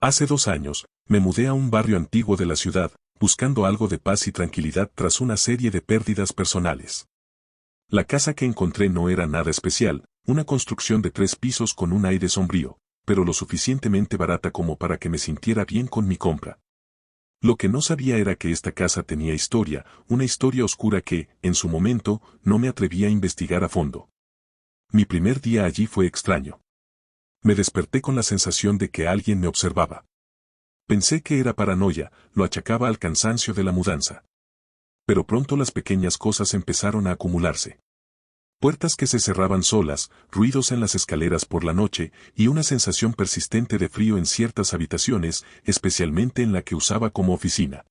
Hace 2 años, me mudé a un barrio antiguo de la ciudad, buscando algo de paz y tranquilidad tras una serie de pérdidas personales. La casa que encontré no era nada especial, una construcción de 3 pisos con un aire sombrío, pero lo suficientemente barata como para que me sintiera bien con mi compra. Lo que no sabía era que esta casa tenía historia, una historia oscura que, en su momento, no me atreví a investigar a fondo. Mi primer día allí fue extraño. Me desperté con la sensación de que alguien me observaba. Pensé que era paranoia, lo achacaba al cansancio de la mudanza. Pero pronto las pequeñas cosas empezaron a acumularse. Puertas que se cerraban solas, ruidos en las escaleras por la noche y una sensación persistente de frío en ciertas habitaciones, especialmente en la que usaba como oficina.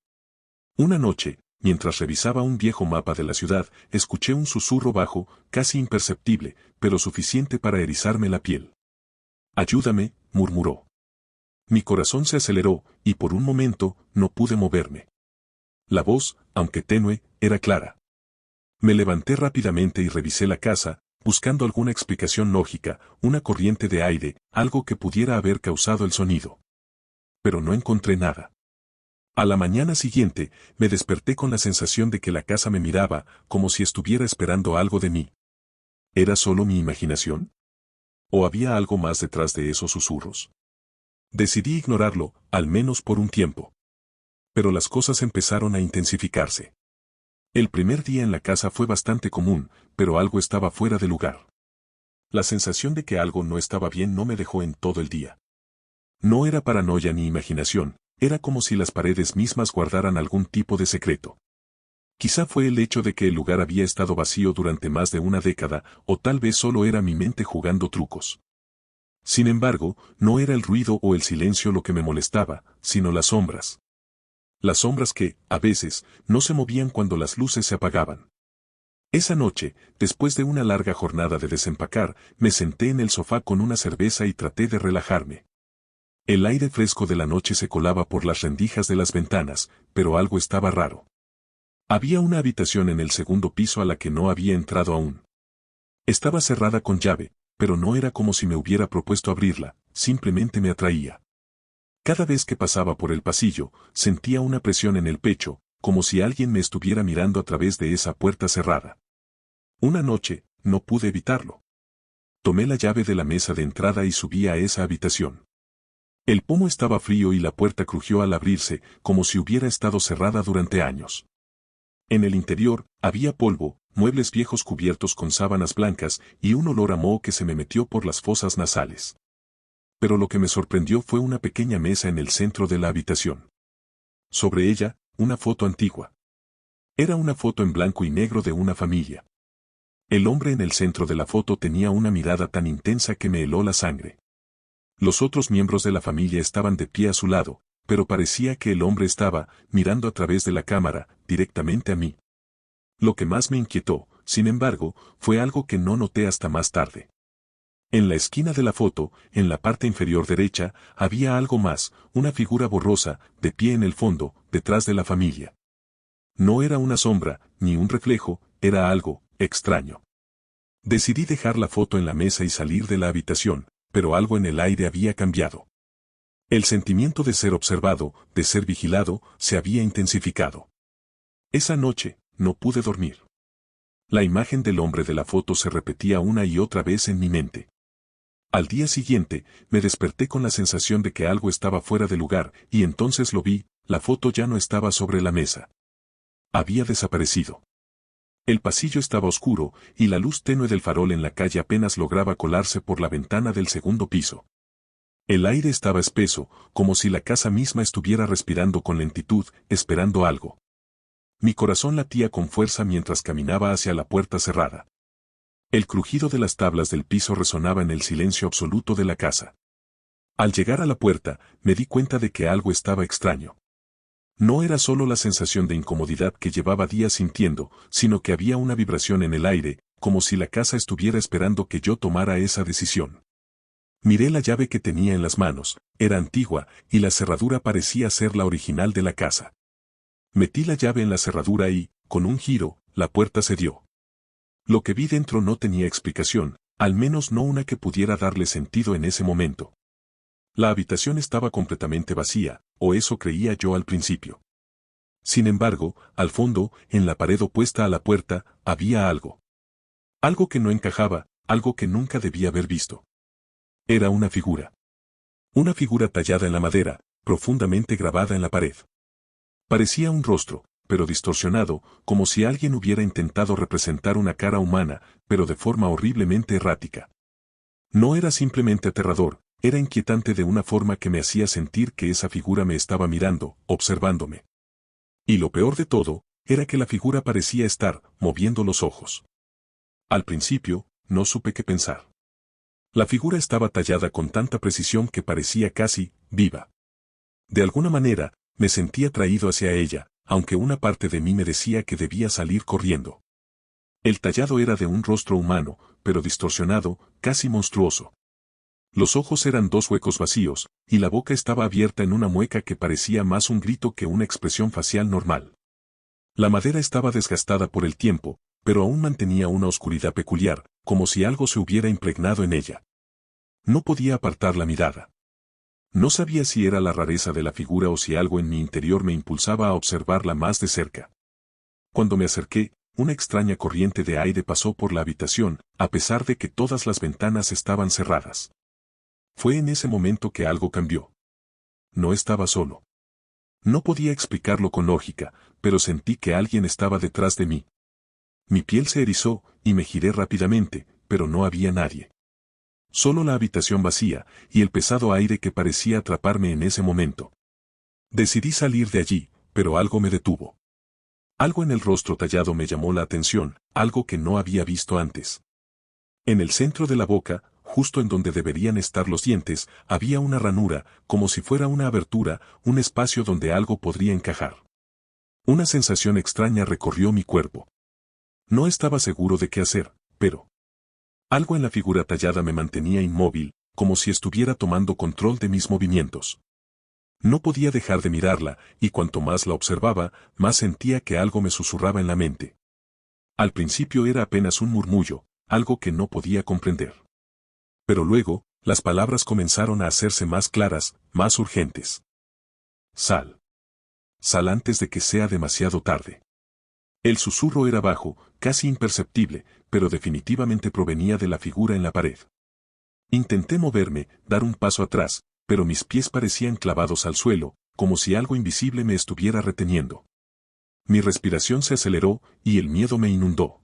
Una noche, mientras revisaba un viejo mapa de la ciudad, escuché un susurro bajo, casi imperceptible, pero suficiente para erizarme la piel. «Ayúdame», murmuró. Mi corazón se aceleró, y por un momento, no pude moverme. La voz, aunque tenue, era clara. Me levanté rápidamente y revisé la casa, buscando alguna explicación lógica, una corriente de aire, algo que pudiera haber causado el sonido. Pero no encontré nada. A la mañana siguiente, me desperté con la sensación de que la casa me miraba, como si estuviera esperando algo de mí. ¿Era solo mi imaginación? ¿O había algo más detrás de esos susurros? Decidí ignorarlo, al menos por un tiempo. Pero las cosas empezaron a intensificarse. El primer día en la casa fue bastante común, pero algo estaba fuera de lugar. La sensación de que algo no estaba bien no me dejó en todo el día. No era paranoia ni imaginación, era como si las paredes mismas guardaran algún tipo de secreto. Quizá fue el hecho de que el lugar había estado vacío durante más de una década, o tal vez solo era mi mente jugando trucos. Sin embargo, no era el ruido o el silencio lo que me molestaba, sino las sombras. Las sombras que, a veces, no se movían cuando las luces se apagaban. Esa noche, después de una larga jornada de desempacar, me senté en el sofá con una cerveza y traté de relajarme. El aire fresco de la noche se colaba por las rendijas de las ventanas, pero algo estaba raro. Había una habitación en el segundo piso a la que no había entrado aún. Estaba cerrada con llave, pero no era como si me hubiera propuesto abrirla, simplemente me atraía. Cada vez que pasaba por el pasillo, sentía una presión en el pecho, como si alguien me estuviera mirando a través de esa puerta cerrada. Una noche, no pude evitarlo. Tomé la llave de la mesa de entrada y subí a esa habitación. El pomo estaba frío y la puerta crujió al abrirse, como si hubiera estado cerrada durante años. En el interior, había polvo, muebles viejos cubiertos con sábanas blancas y un olor a moho que se me metió por las fosas nasales. Pero lo que me sorprendió fue una pequeña mesa en el centro de la habitación. Sobre ella, una foto antigua. Era una foto en blanco y negro de una familia. El hombre en el centro de la foto tenía una mirada tan intensa que me heló la sangre. Los otros miembros de la familia estaban de pie a su lado, pero parecía que el hombre estaba, mirando a través de la cámara, directamente a mí. Lo que más me inquietó, sin embargo, fue algo que no noté hasta más tarde. En la esquina de la foto, en la parte inferior derecha, había algo más, una figura borrosa, de pie en el fondo, detrás de la familia. No era una sombra, ni un reflejo, era algo extraño. Decidí dejar la foto en la mesa y salir de la habitación, pero algo en el aire había cambiado. El sentimiento de ser observado, de ser vigilado, se había intensificado. Esa noche, no pude dormir. La imagen del hombre de la foto se repetía una y otra vez en mi mente. Al día siguiente, me desperté con la sensación de que algo estaba fuera de lugar, y entonces lo vi, la foto ya no estaba sobre la mesa. Había desaparecido. El pasillo estaba oscuro, y la luz tenue del farol en la calle apenas lograba colarse por la ventana del segundo piso. El aire estaba espeso, como si la casa misma estuviera respirando con lentitud, esperando algo. Mi corazón latía con fuerza mientras caminaba hacia la puerta cerrada. El crujido de las tablas del piso resonaba en el silencio absoluto de la casa. Al llegar a la puerta, me di cuenta de que algo estaba extraño. No era solo la sensación de incomodidad que llevaba días sintiendo, sino que había una vibración en el aire, como si la casa estuviera esperando que yo tomara esa decisión. Miré la llave que tenía en las manos, era antigua, y la cerradura parecía ser la original de la casa. Metí la llave en la cerradura y, con un giro, la puerta cedió. Lo que vi dentro no tenía explicación, al menos no una que pudiera darle sentido en ese momento. La habitación estaba completamente vacía, o eso creía yo al principio. Sin embargo, al fondo, en la pared opuesta a la puerta, había algo. Algo que no encajaba, algo que nunca debía haber visto. Era una figura. Una figura tallada en la madera, profundamente grabada en la pared. Parecía un rostro, pero distorsionado, como si alguien hubiera intentado representar una cara humana, pero de forma horriblemente errática. No era simplemente aterrador, era inquietante de una forma que me hacía sentir que esa figura me estaba mirando, observándome. Y lo peor de todo, era que la figura parecía estar moviendo los ojos. Al principio, no supe qué pensar. La figura estaba tallada con tanta precisión que parecía casi viva. De alguna manera, me sentí atraído hacia ella, aunque una parte de mí me decía que debía salir corriendo. El tallado era de un rostro humano, pero distorsionado, casi monstruoso. Los ojos eran dos huecos vacíos, y la boca estaba abierta en una mueca que parecía más un grito que una expresión facial normal. La madera estaba desgastada por el tiempo, pero aún mantenía una oscuridad peculiar, como si algo se hubiera impregnado en ella. No podía apartar la mirada. No sabía si era la rareza de la figura o si algo en mi interior me impulsaba a observarla más de cerca. Cuando me acerqué, una extraña corriente de aire pasó por la habitación, a pesar de que todas las ventanas estaban cerradas. Fue en ese momento que algo cambió. No estaba solo. No podía explicarlo con lógica, pero sentí que alguien estaba detrás de mí. Mi piel se erizó, y me giré rápidamente, pero no había nadie. Solo la habitación vacía, y el pesado aire que parecía atraparme en ese momento. Decidí salir de allí, pero algo me detuvo. Algo en el rostro tallado me llamó la atención, algo que no había visto antes. En el centro de la boca, justo en donde deberían estar los dientes, había una ranura, como si fuera una abertura, un espacio donde algo podría encajar. Una sensación extraña recorrió mi cuerpo. No estaba seguro de qué hacer, pero algo en la figura tallada me mantenía inmóvil, como si estuviera tomando control de mis movimientos. No podía dejar de mirarla, y cuanto más la observaba, más sentía que algo me susurraba en la mente. Al principio era apenas un murmullo, algo que no podía comprender. Pero luego, las palabras comenzaron a hacerse más claras, más urgentes. Sal. Sal antes de que sea demasiado tarde. El susurro era bajo, casi imperceptible, pero definitivamente provenía de la figura en la pared. Intenté moverme, dar un paso atrás, pero mis pies parecían clavados al suelo, como si algo invisible me estuviera reteniendo. Mi respiración se aceleró, y el miedo me inundó.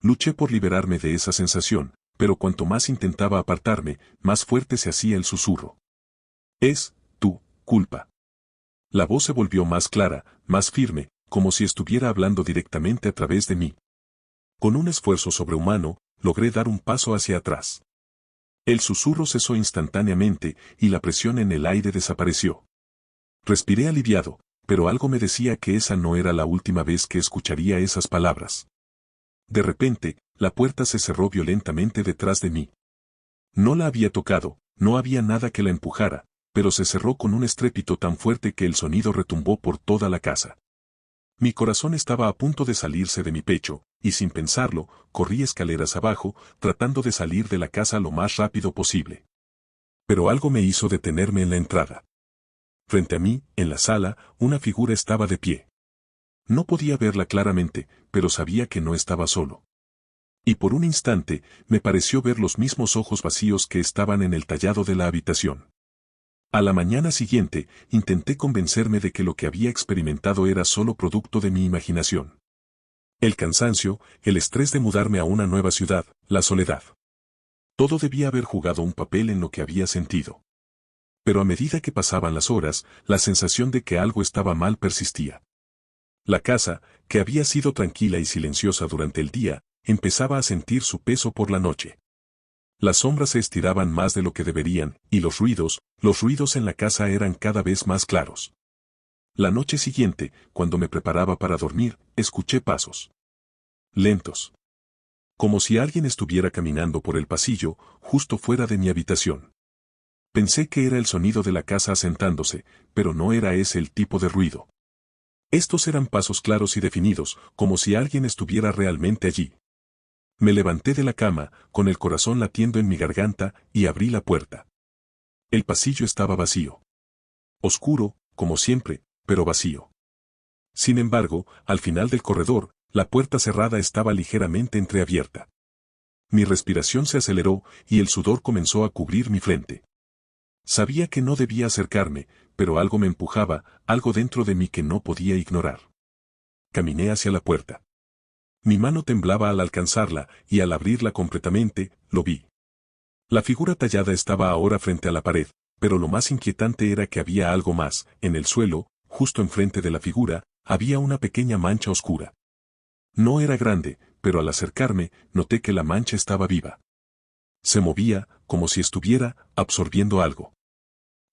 Luché por liberarme de esa sensación, pero cuanto más intentaba apartarme, más fuerte se hacía el susurro. Es tu culpa. La voz se volvió más clara, más firme, como si estuviera hablando directamente a través de mí. Con un esfuerzo sobrehumano, logré dar un paso hacia atrás. El susurro cesó instantáneamente, y la presión en el aire desapareció. Respiré aliviado, pero algo me decía que esa no era la última vez que escucharía esas palabras. De repente, la puerta se cerró violentamente detrás de mí. No la había tocado, no había nada que la empujara, pero se cerró con un estrépito tan fuerte que el sonido retumbó por toda la casa. Mi corazón estaba a punto de salirse de mi pecho, y sin pensarlo, corrí escaleras abajo, tratando de salir de la casa lo más rápido posible. Pero algo me hizo detenerme en la entrada. Frente a mí, en la sala, una figura estaba de pie. No podía verla claramente, pero sabía que no estaba solo. Y por un instante, me pareció ver los mismos ojos vacíos que estaban en el tallado de la habitación. A la mañana siguiente, intenté convencerme de que lo que había experimentado era solo producto de mi imaginación. El cansancio, el estrés de mudarme a una nueva ciudad, la soledad. Todo debía haber jugado un papel en lo que había sentido. Pero a medida que pasaban las horas, la sensación de que algo estaba mal persistía. La casa, que había sido tranquila y silenciosa durante el día, empezaba a sentir su peso por la noche. Las sombras se estiraban más de lo que deberían, y los ruidos en la casa eran cada vez más claros. La noche siguiente, cuando me preparaba para dormir, escuché pasos. Lentos. Como si alguien estuviera caminando por el pasillo, justo fuera de mi habitación. Pensé que era el sonido de la casa asentándose, pero no era ese el tipo de ruido. Estos eran pasos claros y definidos, como si alguien estuviera realmente allí. Me levanté de la cama, con el corazón latiendo en mi garganta, y abrí la puerta. El pasillo estaba vacío. Oscuro, como siempre, pero vacío. Sin embargo, al final del corredor, la puerta cerrada estaba ligeramente entreabierta. Mi respiración se aceleró y el sudor comenzó a cubrir mi frente. Sabía que no debía acercarme, pero algo me empujaba, algo dentro de mí que no podía ignorar. Caminé hacia la puerta. Mi mano temblaba al alcanzarla, y al abrirla completamente, lo vi. La figura tallada estaba ahora frente a la pared, pero lo más inquietante era que había algo más. En el suelo, justo enfrente de la figura, había una pequeña mancha oscura. No era grande, pero al acercarme, noté que la mancha estaba viva. Se movía, como si estuviera absorbiendo algo.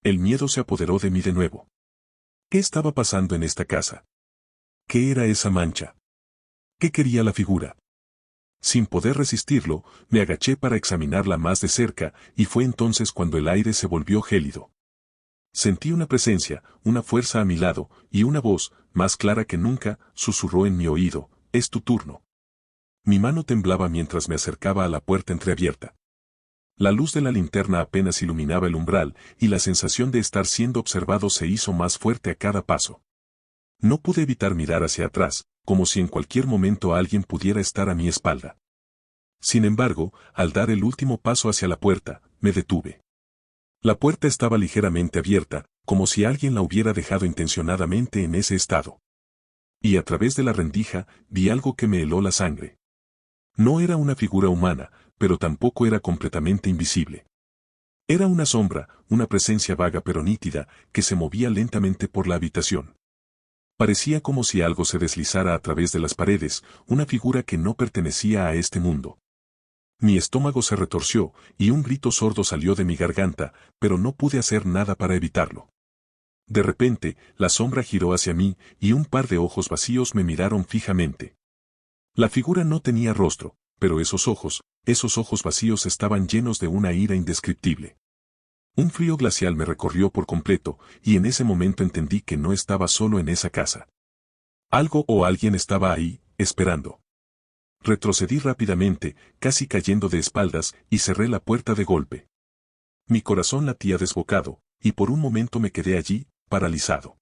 El miedo se apoderó de mí de nuevo. ¿Qué estaba pasando en esta casa? ¿Qué era esa mancha? ¿Qué quería la figura? Sin poder resistirlo, me agaché para examinarla más de cerca, y fue entonces cuando el aire se volvió gélido. Sentí una presencia, una fuerza a mi lado, y una voz, más clara que nunca, susurró en mi oído: «Es tu turno». Mi mano temblaba mientras me acercaba a la puerta entreabierta. La luz de la linterna apenas iluminaba el umbral, y la sensación de estar siendo observado se hizo más fuerte a cada paso. No pude evitar mirar hacia atrás, como si en cualquier momento alguien pudiera estar a mi espalda. Sin embargo, al dar el último paso hacia la puerta, me detuve. La puerta estaba ligeramente abierta, como si alguien la hubiera dejado intencionadamente en ese estado. Y a través de la rendija, vi algo que me heló la sangre. No era una figura humana, pero tampoco era completamente invisible. Era una sombra, una presencia vaga pero nítida, que se movía lentamente por la habitación. Parecía como si algo se deslizara a través de las paredes, una figura que no pertenecía a este mundo. Mi estómago se retorció, y un grito sordo salió de mi garganta, pero no pude hacer nada para evitarlo. De repente, la sombra giró hacia mí, y un par de ojos vacíos me miraron fijamente. La figura no tenía rostro, pero esos ojos vacíos estaban llenos de una ira indescriptible. Un frío glacial me recorrió por completo, y en ese momento entendí que no estaba solo en esa casa. Algo o alguien estaba ahí, esperando. Retrocedí rápidamente, casi cayendo de espaldas, y cerré la puerta de golpe. Mi corazón latía desbocado, y por un momento me quedé allí, paralizado.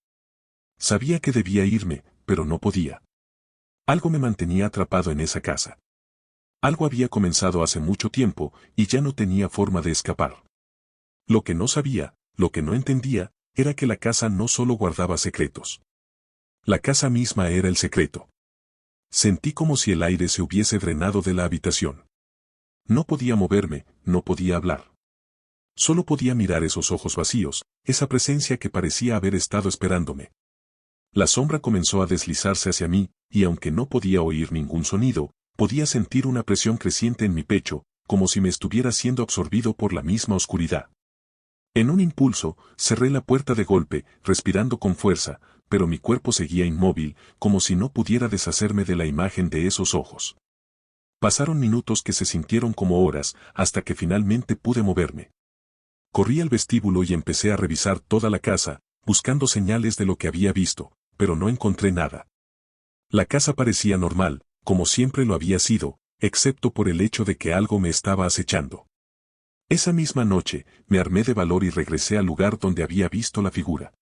Sabía que debía irme, pero no podía. Algo me mantenía atrapado en esa casa. Algo había comenzado hace mucho tiempo, y ya no tenía forma de escapar. Lo que no sabía, lo que no entendía, era que la casa no solo guardaba secretos. La casa misma era el secreto. Sentí como si el aire se hubiese drenado de la habitación. No podía moverme, no podía hablar. Solo podía mirar esos ojos vacíos, esa presencia que parecía haber estado esperándome. La sombra comenzó a deslizarse hacia mí, y aunque no podía oír ningún sonido, podía sentir una presión creciente en mi pecho, como si me estuviera siendo absorbido por la misma oscuridad. En un impulso, cerré la puerta de golpe, respirando con fuerza, pero mi cuerpo seguía inmóvil, como si no pudiera deshacerme de la imagen de esos ojos. Pasaron minutos que se sintieron como horas, hasta que finalmente pude moverme. Corrí al vestíbulo y empecé a revisar toda la casa, buscando señales de lo que había visto, pero no encontré nada. La casa parecía normal, como siempre lo había sido, excepto por el hecho de que algo me estaba acechando. Esa misma noche, me armé de valor y regresé al lugar donde había visto la figura.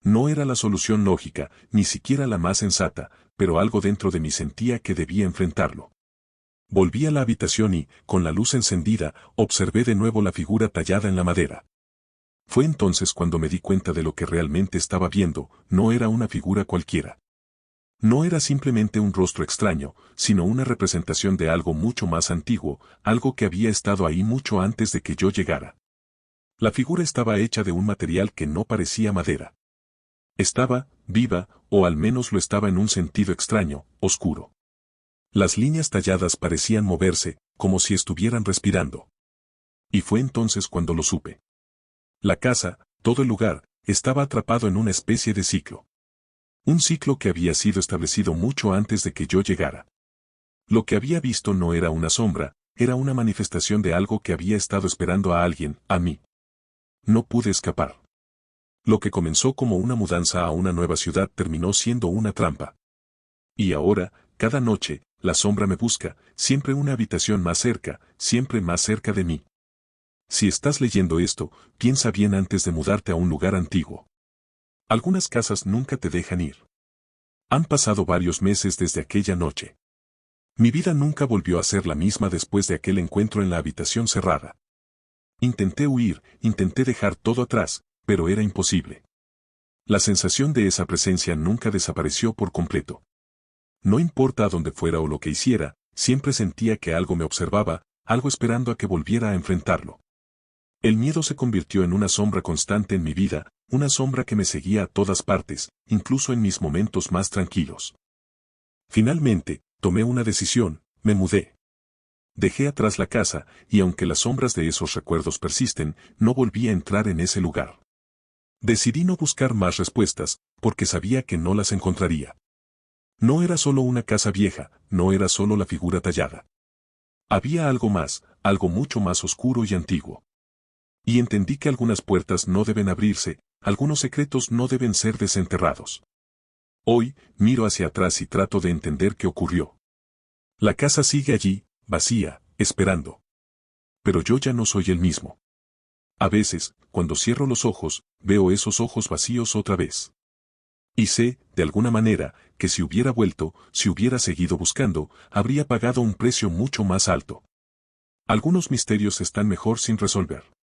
No era la solución lógica, ni siquiera la más sensata, pero algo dentro de mí sentía que debía enfrentarlo. Volví a la habitación y, con la luz encendida, observé de nuevo la figura tallada en la madera. Fue entonces cuando me di cuenta de lo que realmente estaba viendo. No era una figura cualquiera. No era simplemente un rostro extraño, sino una representación de algo mucho más antiguo, algo que había estado ahí mucho antes de que yo llegara. La figura estaba hecha de un material que no parecía madera. Estaba viva, o al menos lo estaba en un sentido extraño, oscuro. Las líneas talladas parecían moverse, como si estuvieran respirando. Y fue entonces cuando lo supe. La casa, todo el lugar, estaba atrapado en una especie de ciclo. Un ciclo que había sido establecido mucho antes de que yo llegara. Lo que había visto no era una sombra, era una manifestación de algo que había estado esperando a alguien, a mí. No pude escapar. Lo que comenzó como una mudanza a una nueva ciudad terminó siendo una trampa. Y ahora, cada noche, la sombra me busca, siempre una habitación más cerca, siempre más cerca de mí. Si estás leyendo esto, piensa bien antes de mudarte a un lugar antiguo. Algunas casas nunca te dejan ir. Han pasado varios meses desde aquella noche. Mi vida nunca volvió a ser la misma después de aquel encuentro en la habitación cerrada. Intenté huir, intenté dejar todo atrás, pero era imposible. La sensación de esa presencia nunca desapareció por completo. No importa a dónde fuera o lo que hiciera, siempre sentía que algo me observaba, algo esperando a que volviera a enfrentarlo. El miedo se convirtió en una sombra constante en mi vida, una sombra que me seguía a todas partes, incluso en mis momentos más tranquilos. Finalmente, tomé una decisión, me mudé. Dejé atrás la casa, y aunque las sombras de esos recuerdos persisten, no volví a entrar en ese lugar. Decidí no buscar más respuestas, porque sabía que no las encontraría. No era solo una casa vieja, no era solo la figura tallada. Había algo más, algo mucho más oscuro y antiguo. Y entendí que algunas puertas no deben abrirse, algunos secretos no deben ser desenterrados. Hoy, miro hacia atrás y trato de entender qué ocurrió. La casa sigue allí, vacía, esperando. Pero yo ya no soy el mismo. A veces, cuando cierro los ojos, veo esos ojos vacíos otra vez. Y sé, de alguna manera, que si hubiera vuelto, si hubiera seguido buscando, habría pagado un precio mucho más alto. Algunos misterios están mejor sin resolver.